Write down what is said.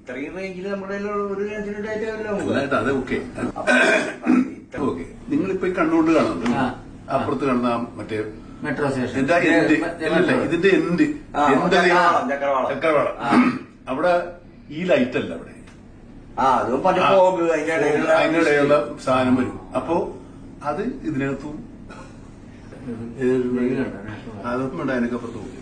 ഇത്രയും റേഞ്ചിൽ നമ്മുടെ ഒരു ഡയറ്റ് അത് ഓക്കെ ഓക്കെ. നിങ്ങളിപ്പോ ഈ കണ്ണുകൊണ്ട് കാണുന്നുണ്ട്, അപ്പുറത്ത് കാണുന്ന മറ്റേ മെട്രോ സ്റ്റേഷൻ ഇതിന്റെ എൻഡ് ചക്രവാളം അവിടെ ഈ ലൈറ്റ് അല്ല അവിടെ, അതിനിടെയുള്ള സാധനം വരും. അപ്പോ അത് ഇതിനകത്തും അതൊന്നും വേണ്ട, അതിനൊക്കെ അപ്പുറത്ത് പോകും.